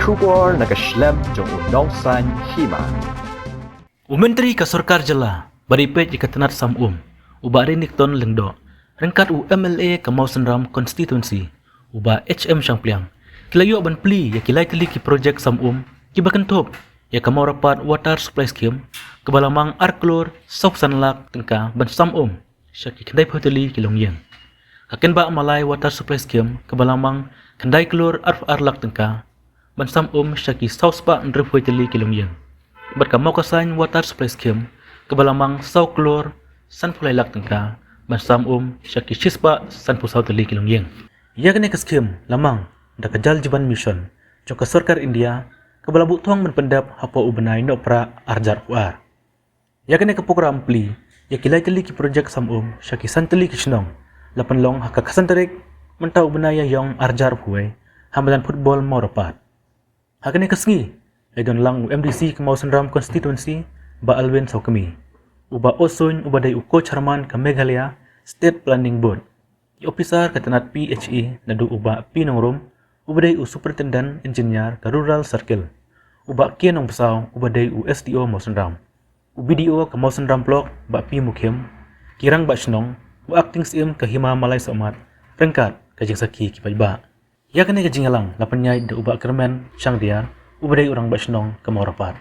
kubor nakaslem jong udongsan hima. Menteri ka Sarkar Jala, baripet ikatanat samum, uba rinikton lengdo, rengkat UMLA ka Mausenram Constituency, uba HM Sangpliang, kilayo ban pli ya kilay tili ki project samum, kibakentop, ya ka mau rapat water supply scheme, kebalamang arklor, sop sanlak tengka ban samum, siya ki kendai pahutili kilongyang. Kaken ba malay water supply scheme, kebalamang kendai klor arlak tengka, ban samum siya ki sauspa ndrep pahutili kilongyang. Berka mau kasain water supply scheme kebalamang sau klor san pulai lak tengka basam syaki shispa san pusau teli kilongyeng. Ya kene ke scheme lamang da kajal jiban mission jong ka Sarkar India kebalabu tong menpendap hapo ubenai no pra arjar war. Ya kene ke program pli ya kilai teli ki project sam syaki san teli kisnong lapan long haka kasan terik mentau ubenai yang arjar huai hambalan football mau rapat. Hakene kesngi Aidon lang UMDC ke Mausenram Constituency ba alwen sau kami. Uba osun uba dai uko charman ke Meghalaya State Planning Board. Ki officer katanat PHE nadu uba pinongrom uba dai superintendent engineer ke Rural Circle. Uba kianong pesau uba dai USDO Mausenram. UBDO ke Mausenram Block ba pi mukhem kirang ba snong u acting sim ke Hima Malay Somat rengkat kajing saki ki pajba. Ya kene kajing alang lapanyai da uba kermen sang diar ubadai orang basnong ke mau rapat.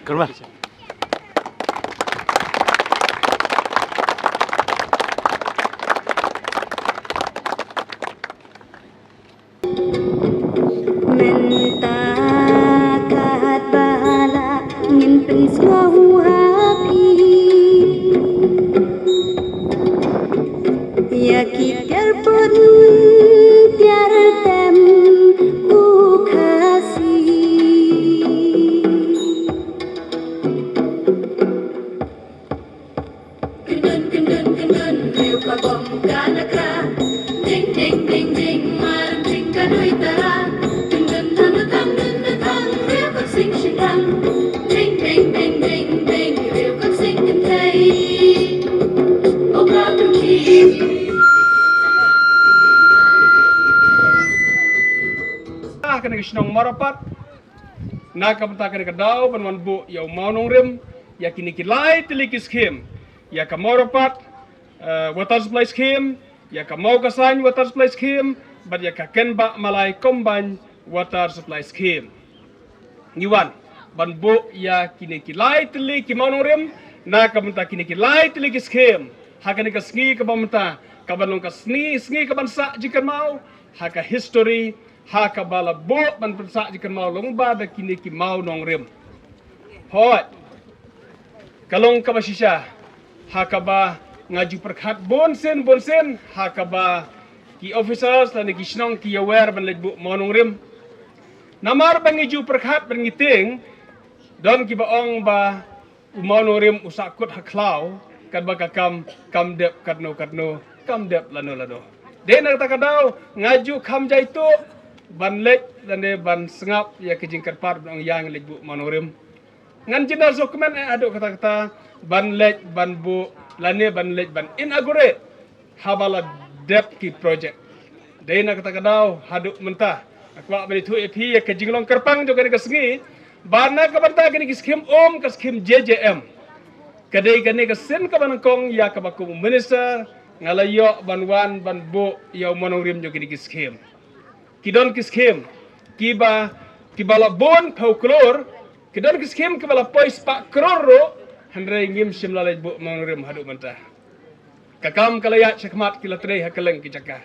Keluar. Mentakat bala ngin pensau hapi ya kita pun tiar tem kena kisnong marapat na kapta kena kadau banwan bu ya mau nongrim ya kini kilai tiliki scheme ya ka marapat water supply scheme ya ka mau kasan water supply scheme but ya ka ken ba malai combine water supply scheme niwan ban bu ya kini kilai tiliki mau nongrim na kapta kini kilai tiliki scheme hakani ka sngi ka bamta ka banong ka sngi ka bansa jikan mau haka history haka bala bo ban persa jikan mau longba da kini ki mau nongrim hot kalong ka basisya haka ba ngaju perkhat bonsen haka ba ki officers la ki snong ki aware ban lejbu mau nongrim namar bangiju perkhat ban ngiting don ki baong ba mau nongrim usakut haklau kad ba kam dep kadno kam dep lano den ta kadau ngaju kam jaitu ban lek dan de ban sengap ya kejing karpar dong yang lejbu manorim ngan jinar dokumen aduk kata-kata ban lek ban bu lane ban lek ban inaugurate habala dep ki project dena kata-kata haduk mentah akwa bani tu ep ya kejing long karpang juga ni kesengi bana ka banta kini skim ka skim JJM kadai kani ka sen ka banangkong ya ka baku minister ngalayo ban bu ya manorim juga ni skim kidon kiskem kibala bon pauklor kidon kiskem kibala pois pak kroro handre ngim shimla lej bu mangrim hadu mentah kakam kalaya chakmat kilatre hakaleng kijaka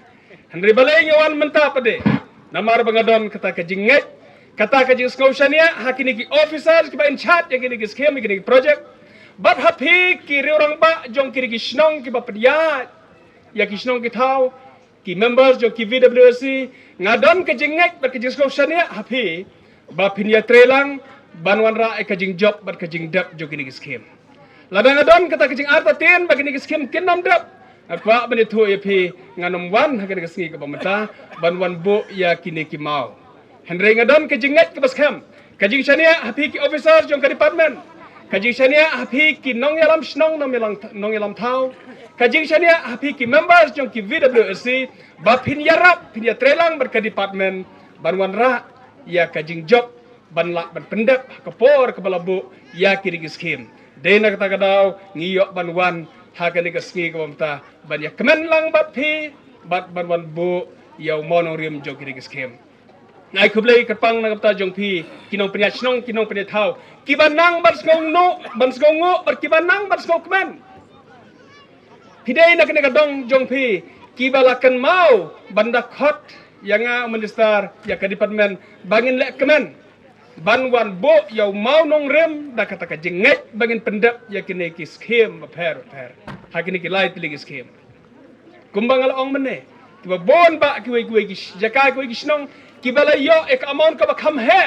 handre balay yawan mentah pade namar bangadon kata kajinget kata kajing skaushania hakini ki officers ki ba in chat ya kini kiskem kini project bat hapi ki orang ba jong kini ki snong ki ba pediat ya ki snong ki thau ki members jo ki VWC ngadon ke jengek ba ke jingsko shania hapi ba pinya trelang banwan ra ke jing job ba ke jing dap jo kini scheme ladang ngadon kata ke jing arta tin ba kini scheme kinam dap akwa bani thu epi nganom wan ha kini singi ke pamata banwan bo ya kini ki mau henry ngadon ke jingek ke baskham ke jing shania hapi ki officers jo ke department ke jing shania hapi ki nong yalam snong nong yalam thau kajing shania hapi ki members jong ki VWSC ba pinya trelang ber ke department banwan ra ya kajing job ban lak ban pendep kapor kabalabu ya kiri skim dena kata kadau ngiyok ban wan hakani kaski kamta ban ya kemen lang bat phi bat ban wan bu yau mono rim jo kiri skim ngai kublei kapang na kapta jong phi kinong penya chnong kinong penya thau kibanang bat skong no ban skong ngo bat kibanang bat skong kemen pidai nak kena kadong jong phi kibalakan mau banda khot yang minister ya ke department bangin lek kemen ban wan bo yau mau nong rem da kata ka jenget bangin pendap ya kene ki skem per hakini ki lai tili ki skem kumbang ala ong mene tiba bon ba ki ki jaka ki snong kibala yo ek amon ka bakham he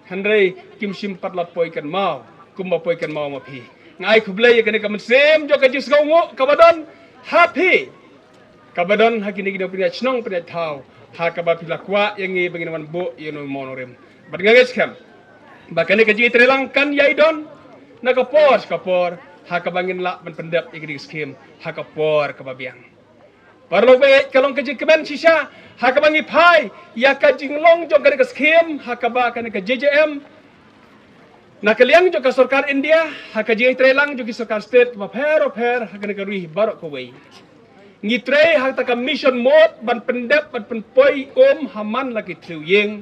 handrei kim sim patlat poi kan mau kumba poi kan mau ma phi ngai khublei ya kene ka sem jo ka jis ngo kabadon happy kabadon hakini ki do punya snong punya thau hakaba pilakwa yang ngi bangin wan bo yono monorem bat ngages kam bakane kaji trelang kan yaidon nakapor hakabangin la ban pendap igri skim hakapor kababiang parlo be kalong kaji kemen sisa hakabangi pai ya kajing long jong kan skim hakaba kan ka JJM nakaliang jong ka sarkar India hakaji trelang jong ki sarkar state ma per hakane ka ruih barok ko wei ngitre hak taka mission mode ban pendep ban penpoi haman lagi tliu yeng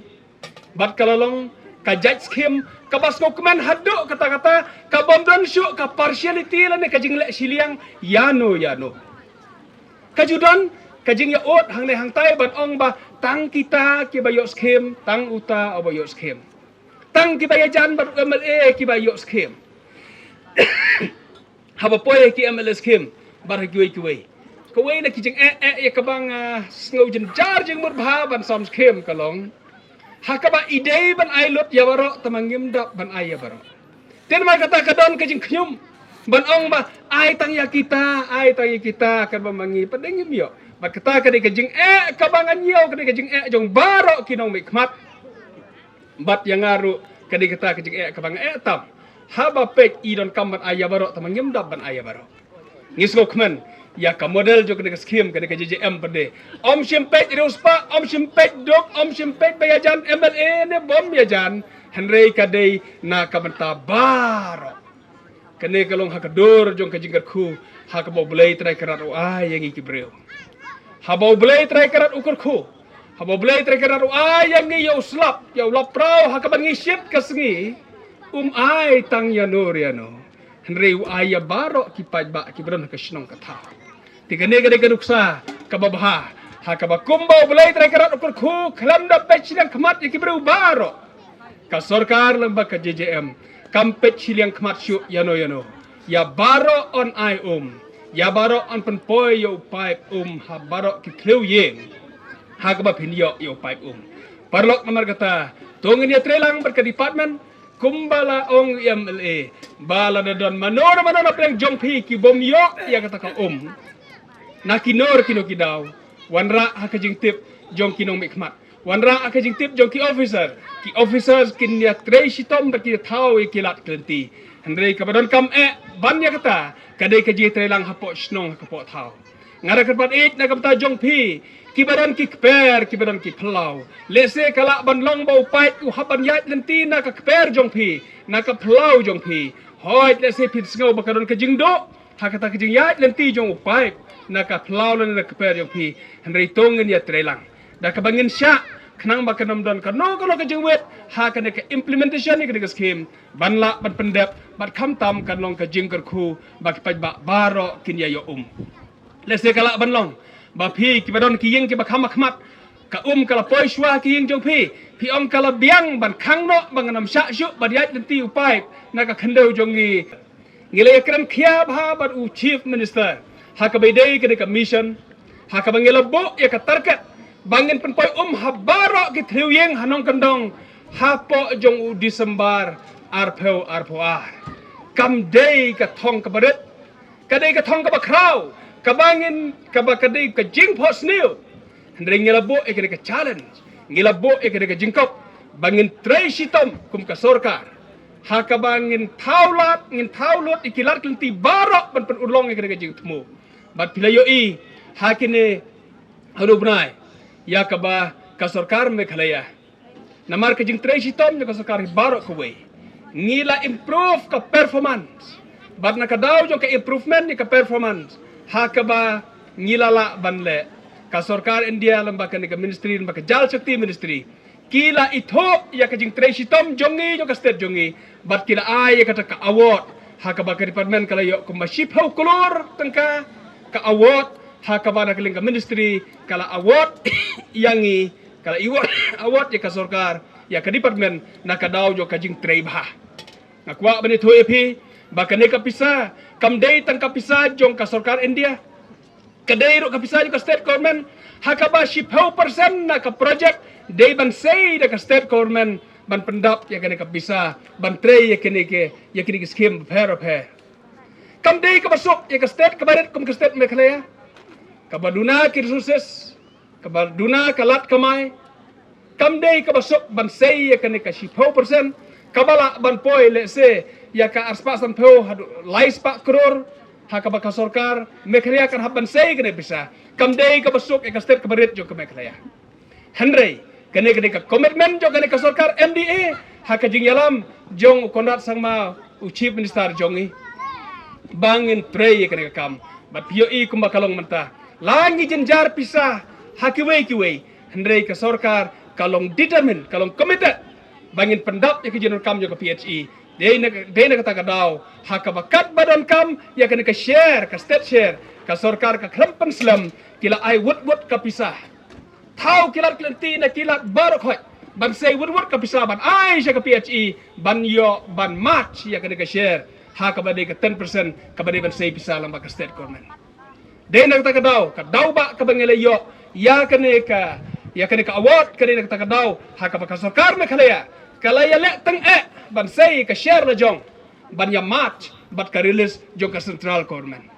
bat kalalong kajat skim kabas ko keman haduk kata-kata kabondon syuk ka partiality la ne kajing lek siliang yano kajudon kajing ya ot hang ne hang tai ban ong ba tang kita ki bayok skim tang uta obayok skim tang ki bayajan ban MLA ki bayok skim haba poy ki MLA skim bar kiwei kawai na kijing ya kabang snow jen jar jeng murbha ban som skem kalong hakaba ide ban ai lut ya baro tamangim dap ban ai ya baro ten ma kata kadon kijing knyum ban ong ba ai tang ya kita kan bamangi padengim yo ba kata kadi kijing kabangan yo kadi kijing jong baro kinong mikmat bat yang ngaru kadi kata kijing kabang tam haba pek idon kam ban ai ya baro tamangim dap ban ai ya baro ngisgo kmen ya ka model jo kena skim kena ka JJM pade om simpet ruspa om simpet dok om simpet bayajan MLA ne bom yajan henry kadai na ka menta baro kene kalong hakador jong ka jingkat khu hakabo blai trai karat o ai yang iki breu habo blai trai karat ukur khu habo blai trai karat o ai yang ngi yo slap yo laprau hakaban ngi ship ka sengi ai tang yanor yano henry ai ya baro ki pajba ki bron ka shnong ka tha tikane gade kaduksa kababha hakaba kumbo bulai trekarat ukur khu khlam da pechiliang khmat ikibru baro ka sarkar lamba ka JJM kam pechiliang khmat syu yano ya baro on ai ya baro on penpoi yo pipe ha baro ki kleu yeng hakaba pinyo yo pipe parlok nomor kata tongin ya trelang berka department kumbala ong MLA bala don manora preng jongpi ki bom yo ya kata ka na kinor kino kidaw wanra hakajing tip jong kinong mikmat wanra hakajing tip jong ki officers kinya trei sitom da ki thau kilat klenti handrei kabadon kam banya kata kadai kaji trelang hapo snong hapo thau ngara kapat na kapta jong pi kibadan ki kper kibadan ki plau lese kala ban long bau pai u haban yat lenti na ka kper jong pi na ka plau jong pi hoi lese pit sngo bakadon kajing do hakata kajing yat lenti jong pai naka plau na kper jong pi henry tongen ya trelang da kabangin sya knang bakanam don kano kajing wet ha kana ka implementation ni ka scheme banla ban pendep bat kham tam kanong ka jingker khu bak paj ba baro kinya yo lese kala banlong ba pi ki badon ki yeng ki bakham khmat ka kala poi shwa ki yeng jong pi om kala biang ban khang no banganam sya syu badiat nanti upai naka khandeu jong ni ngile kram khia bha bat u chief minister hakabedai kena ka mission hakabangilabo ya ka target bangin penpoi habaro ki thriuyeng hanong kandong hapo jong u Disember arpoar kam day ka thong ka badet kadai ka thong ka bakrau kabangin kabakadai ka jing pos new hendring ngilabo e kena ka challenge ngilabo e kena ka jingkop bangin tray sitom kum ka sorkar hakabangin thaulat ngin thaulut ikilat klenti barok ban penulong e kena ka jing temu bat pilayo hakine haru bnai ya kaba ka sarkar me khalaya Namar kajing Tracy Tom jong kasarkar barok kuwe. Ngila improve ka performance. Bat nakadaw jong ka improvement ni ka performance. Hakaba ngilala banle. Kasarkar India lembaga ni ka ministry lembaga Jal Shakti ministry. Kila ito ya kajing Tracy Tom jongi jong ka state jongi. Bat kila ay kata ka award. Hakaba ka department kalayo kumaship haw kolor tengka ka award. Hakaba nakaling ka ministry kala award yangi kala award ya kasarkar ya ka department nakadaw jo kajing tribe ha. Nakwa ba nito EP baka ne kapisa kamday tang kapisa jong kasarkar India. Kaday ro kapisa jong ka state government hakaba ship haw percent na ka project day ban say na ka state government ban pendap ya kene kapisa ban tray ya kene ke scheme pair of hair. Kamday ka basok ya ka state kabaret kum ka state Meghalaya. Kabaduna ki resources, kabaduna kalat kamay, kamday kabasok bansay ya kani ka 10%, kabala ban poy lese ya ka arspa san po lais pa kror hakaba ka sarkar Meghalaya kan bansay kani bisa, kamday kabasok ya ka state kabaret jo ka Meghalaya. Henry kani ka commitment jo kani ka sarkar MDA haka jing yalam jong kondat sang ma chief minister jongi bangin pray ya kani ka kam bat POE kumbakalong menta. Langi jenjar pisah hakiwe hendrai ke sarkar kalong determine kalong committed bangin pendap ya ke jenur kam jo ke PHE dei kata kadau hakabakat badan kam ya ke share ke state share ke sarkar ke klempen slam kila ai wut ke pisah tau kilat klenti na kilat barok hoi ban say wut ke pisah ban ai ke PHE ban yo ban match ya ke share hakabade ke 10% kabade ban say pisah lamba ke state government. Dei nak takadaw ba ka bangelayo ya kane ka award kane nak takadaw hakaba ka sarkar Meghalaya kalaya le tang ban say ka share la jong ban ya match bat ka release jong ka central government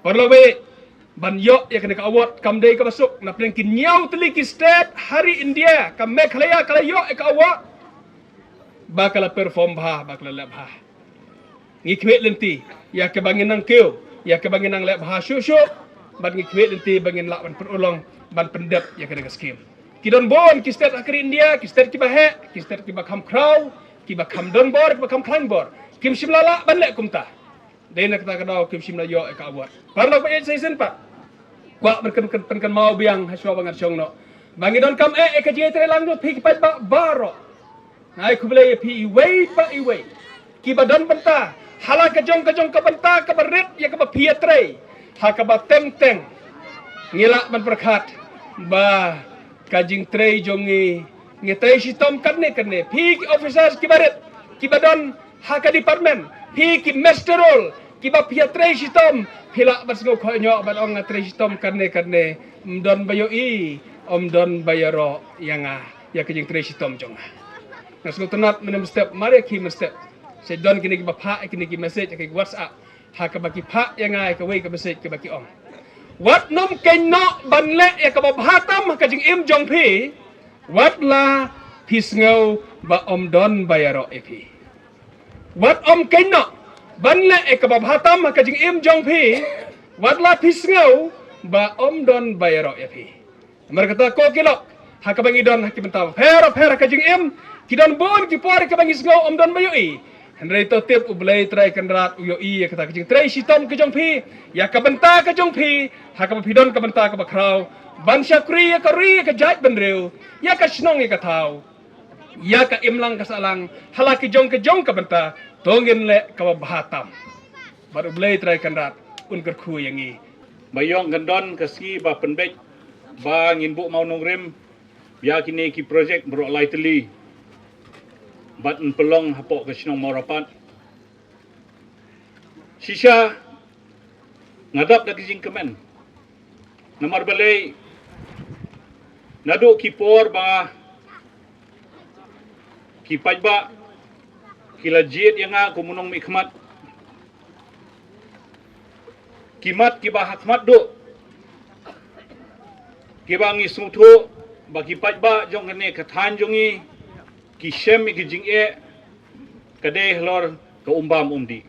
parlawe ban yo ya kane ka award kamdei ka basuk na pleng kinyaw teliki state hari India ka Meghalaya kalayo ka award bakala perform bakala lab ngikwe lenti ya ka bangin nang keu ya ke bangin nang lep ha syuk ban ngikwet nanti bangin lak ban perulong ban pendep ya ke scheme kidon bon ki state akri India ki state ki bahe ki state ki bakam kraw ki bakam don bor ki bakam klein bor kim simlala ban lek kumta dei nak ta kadau kim simla yo ka awat parlo ba sai sen pa kwa berken mau biang haswa bangat syong no bangi don kam ke jetre lang do pi pa baro nai kubele pi wei pa iwei ki badon benta hala kejong ka benta ka berit ya ka pietre ha ka teng ngila ban perkhat ba kajing trei jongi ngetai sitom karne pi officers ki barit ki badon ha ka department pi ki mesterol ki ba pietre sitom pila basgo khonyo ban ong trei sitom karne mdon bayo omdon bayaro yanga ya kajing trei sitom jonga nasgo tenat menem step mari ki step saya don kini ki bapa kini ki message ki WhatsApp ha ka baki pa yang ai ka wei ka message ka baki ong wat nom kenno banle ya ka bahatam ka jing im jong phi wat la pisngau ba om don bayaro epi wat om kenno banle ka bahatam ka jing im jong phi wat la pisngau ba om don bayaro epi mereka kata ko kilok ha ka bangi don ha ki bentaw her ka jing im kidon bon ki por ka bangi sngau om don bayo Henry to tip ublay try kendrat uyo ya kata kejing try sitom kejong pi ya kabenta kejong pi ha ka pidon kabenta ka bakraw ban syakri ya kari ka jaj benreu ya ka snong ya ka tau ya ka imlang ka salang hala kejong kabenta tongin le ka bahatam bar ublay try kendrat un kerku yangi bayong gendon kaski ba penbek ba nginbu mau nongrim ya kini ki project bro lightly bat pelong hapok ke sinong marapat sisa ngadap dak jing kemen namar balai nado kipor ba kipaj ba kilajit yang aku munong mikmat kimat kiba hakmat do kiba ngi sungtho ba kipaj ba jong kene kathan jongi kisem ki jing kadeh lor ke umbam umdi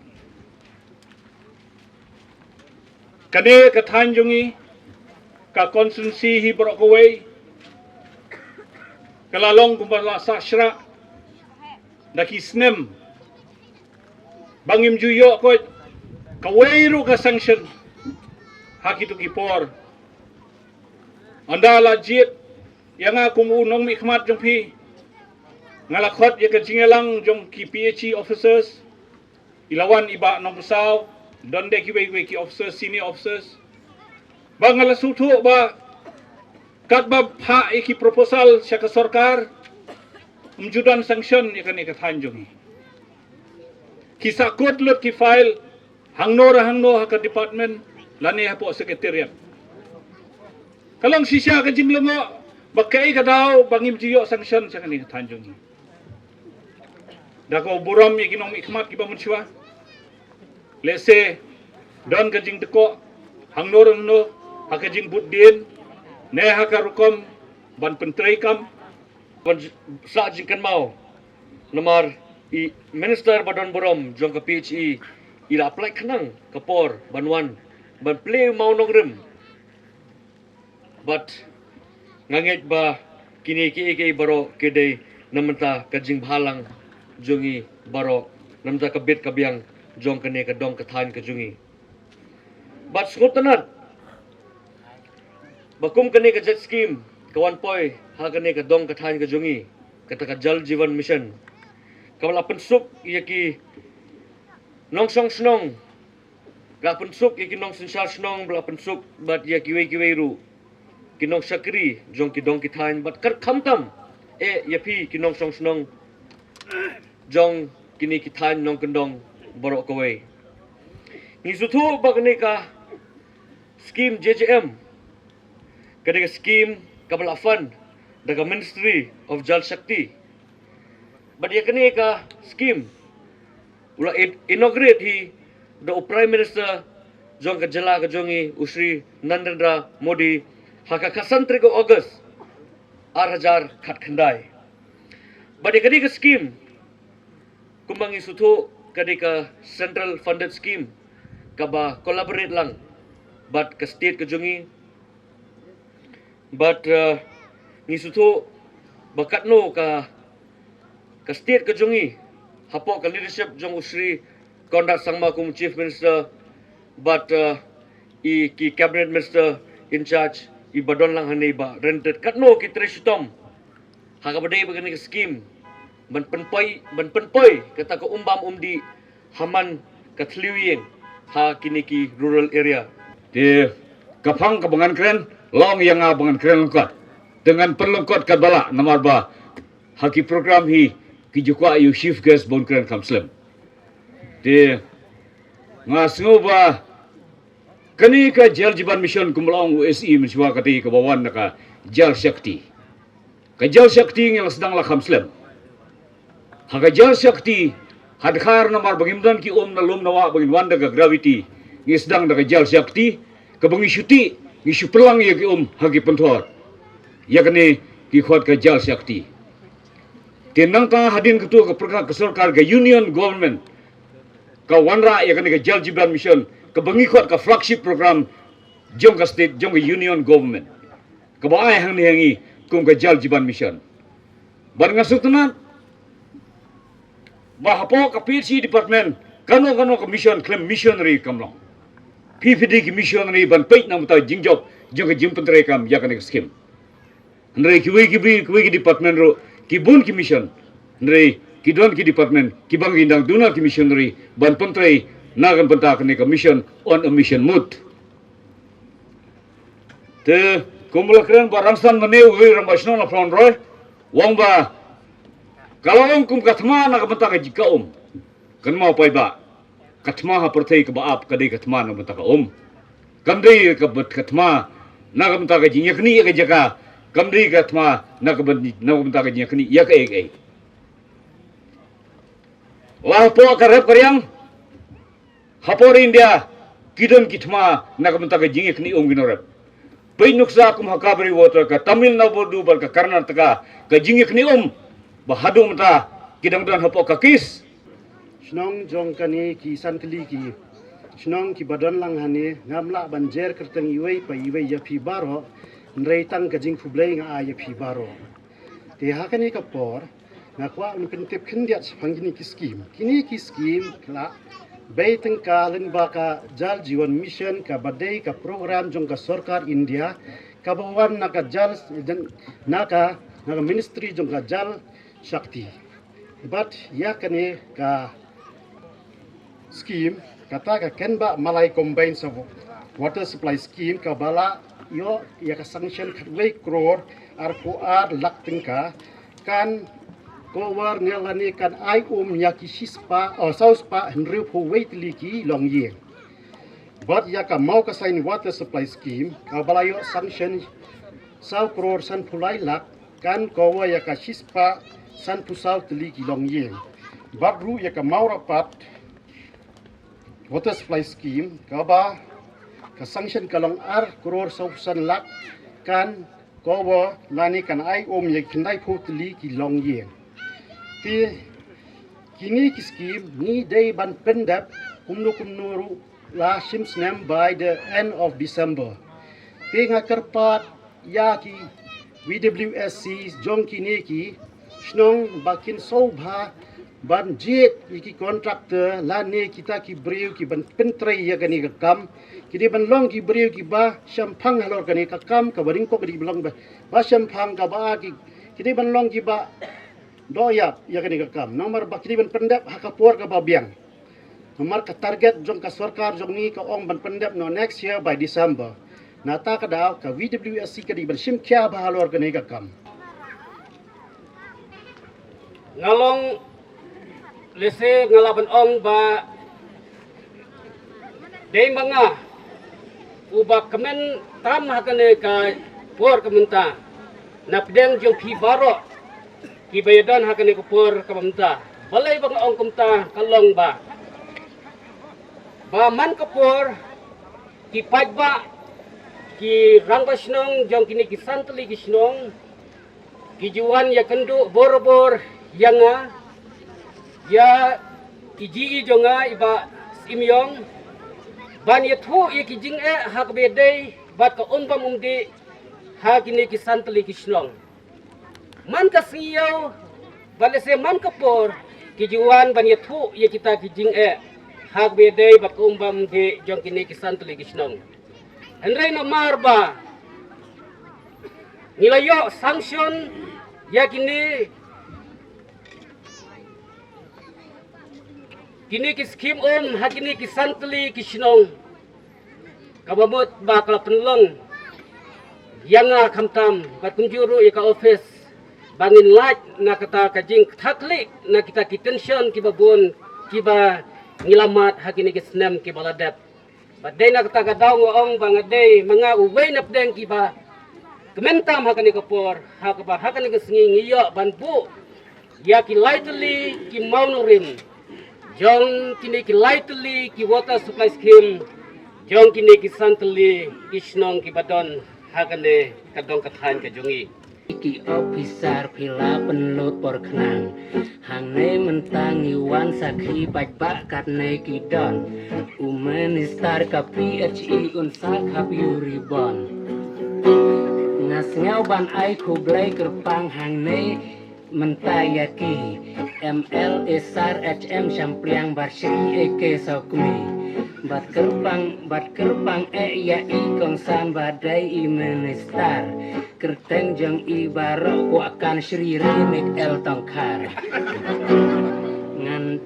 kade ka thanjungi ka konsensi hi brok away kalalong kumpala sasra daki snem bangim juyo ko kawairu ka sanction hakitu kipor anda lajit yang aku unong mikmat jong pi ngalakot ya kajingelang jong ki PhD officers ilawan iba nong pesau donde ki ki officers senior officers bangala sutu ba kat ba ha iki proposal sya ka sarkar umjudan sanction ikan ikat hanjung kisah kod lut ki file hangno ha department lani ha po sekretariat kalong sisya ka jinglongo bakai ka daw bangim jiyo sanction sya kan ikat hanjung dako buram ikinong ikmat ki ba munsiwa lese don ka jing deko hangno ha ka jing budin ne ha ka rukom ban pentrai kam sa jingkan mau nomor i minister badon borom jong ka PHE ila apply kanang kapor banwan ban play mau nongrim but ngangit ba kini ki baro kedai namenta kajing bhalang jongi baro namenta kabit kabyang jong kane ka dong kathan ka jungi but skutanat bakum kane ka jet scheme kawan poi ha kane ka dong kathan ka jungi kata ka jal jivan mission kawala pensuk yaki nong song snong ga pensuk yaki nong sensar snong bla pensuk bat yaki wei ru kinong sakri jong ki dong ki thain bat kar khamtam yapi kinong song snong jong kini ki thain nong kendong borok kowe ni sutu bakne ka scheme JJM kada scheme kabala fund daga Ministry of Jal Shakti but yakni ka scheme ula inaugurate hi the Prime Minister jong ka jala ka jongi Usri Narendra Modi haka kasantri ko August 2000 khat khandai but yakni ka scheme kumbangi sutu kadi ka central funded scheme kaba collaborate lang but ka state ka jongi but ni sutu bakat no ka state ka jongi hapo ka leadership jong Usri Kondat Sangma kum chief minister but i ki cabinet minister in charge i badon lang hani ba rented katno ki treshitom haka badai bagani ka scheme ban penpoi kata ko umbam umdi haman kathliwing ha kini ki rural area di kapang kabangan keren long yang abangan keren lengkot dengan perlengkot kabala nomor ba haki program hi ki jukwa yu chief guest bon keren kamslem di ngasngo ba kani ka jal jiban mission kumlong USE mensiwa kati kabawan naka jal shakti ka jal shakti ngel sedang la kamslem haka jal shakti hadkhar nomor bagimdan ki na lum nawa bagin wanda ka gravity ngi sedang daga jal shakti kabangi syuti ngi syuperlang ya ki hagi pentor yakni ki khot ka jal shakti tenang ta hadin ketua ka perkara ka sarkar ka union government ka wanra yakni ka jal jibran mission kabangi khot ka flagship program jong ka state jong ka union government ka baai hang ni hangi kum ka jal jibran mission bar ngasutna bahapo ka PhD department kano ka mission claim missionary kamlong PPD ki missionary ban peit na muta jingjok jong ka jimpentre kam yakani scheme ndre ki wi department ro ki bun ki mission ndre ki don ki department ki bang indang duna ki missionary ban pentre nagam pentak ni ka mission on a mission mood te kumula kren ba ramsan mane wi rambasno na front roy wong ba kalau kum katma na kabanta ka jika kan mau pai ba katma ha perthai ka baap kadai katma na kabanta ka kamdei ka bat katma na kabanta ka jinyakni ka jaka kamdei katma na kabanta ka jinyakni yak ek wah po ka rep karyang hapor India kidon kitma na kabanta ka jinyakni ginorep pai nuksa kum hakabri water ka Tamil Nadu bal ka Karnataka ka jinyakni bahadu mata kidang dan hapok kakis Snong jong kani ki santli ki snong ki badan lang hane ngamla banjer kerteng iwei pa iwei ya pi baro nrei tang ka jing fublei nga ya pi baro hakani kapor nakwa umpentip kendiat sepang kini ki skim kla bay tengka len baka jal jiwan mission ka badai ka program jong ka sarkar India ka bawan naka jal naka ministry jong ka jal shakti but yakani ka scheme kata ka kenba malai combine sa water supply scheme ka bala yo ya ka sanction khatwei crore ar lak tingka kan kowar ngelani kan ai yaki sispa o sauspa henry po wait liki long year but ya ka mau ka sign water supply scheme ka bala yo sanction 100 crore san pulai lak kan kowa ya ka sispa san pusau liki long year but ru ya ka mau rapat water supply scheme kaba ka sanction kalong crore sausan lak kan kowa lani kan ai ye kindai putli ki long ye ti kini ki scheme ni day ban pendap kumnu la simsnem by the end of December ti ngakerpat ya ki WWSC jong kini ki snong bakin sobha ban jet iki kontraktor lani kita ki beriu ki ban pentrai ya gani ka kam kini ban long ki beriu ki ba syampang halor gani ka kam ka baring ko di belong ba syampang ka ba ki kini ban long ki ba doyap ya gani ka kam nomor ba kini ban pendap hakapor ka ba biang nomor ka target jong ka sarkar jong ni ka ong ban pendap no next year by December nata ka daw ka WWSC ka di ban sim kya ba halor gani ka kam ngalong lese ngalaban ong ba day mga uba kemen tam hakane ka por kemunta napden jong pi baro ki bayadan hakane ko por kemunta balay bang ong kumta kalong ba man ka por ki pajba ki rangba snong jong kini ki santli ki snong ki juan ya kendu bor yanga ya kiji jonga iba simyong ban ya thu ye kijing hak bedai bat ka umbam umdi hakini ki santli kisnong man ka siyaw balese man ka por kijuan ban ya thu ye kita kijing hak bedai bat ka umbam umdi jong kini ki santli kisnong henry na marba nilayo sanction ya kini ki skim hakini ki santli ki sinong kabamot bakal penlong yang kamtam batunjuru ika office bangin light na kata kajing taklik na kita ki tension ki babon ki ba ngilamat hakini ki snem ki baladat badai na kata kadaw ngong bangaday mga uway napdeng ki ba kementam hakani kapor hakaba hakani ki singi ngiyo banbu ya ki lightly ki maunurim jong kini ki lightly ki water supply scheme jong kini ki santli isnong ki badon hakane kadong kathan ka jongi ki officer pila penlut por khnang hangne mentang iwan sakhi bajba katne ki don minister ka PHE unsa ka ribon ngasngau ban ai ku blai kerpang hangne mentayaki ML Esar HM Sampliang Barsri Eke Sokmi bat kerbang ya i kongsan badai i ministar kerteng jeng i barok wakan Sri Remik El Tongkar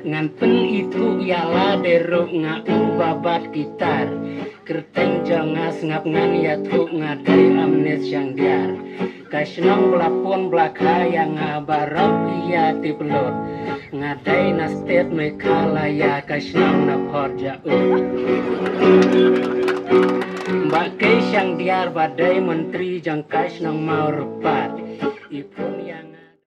ngan pen itu ialah deruk ngaku babat gitar kerteng jeng ngas ngap ngan ya tu ngadai amnes yang diar kasnong belapun belaka yang ngabarok iya tiplot ngadai nastet mekalaya kasnong napor jaut mbak kesyang diar badai menteri jang kasnong mau repat ipun yang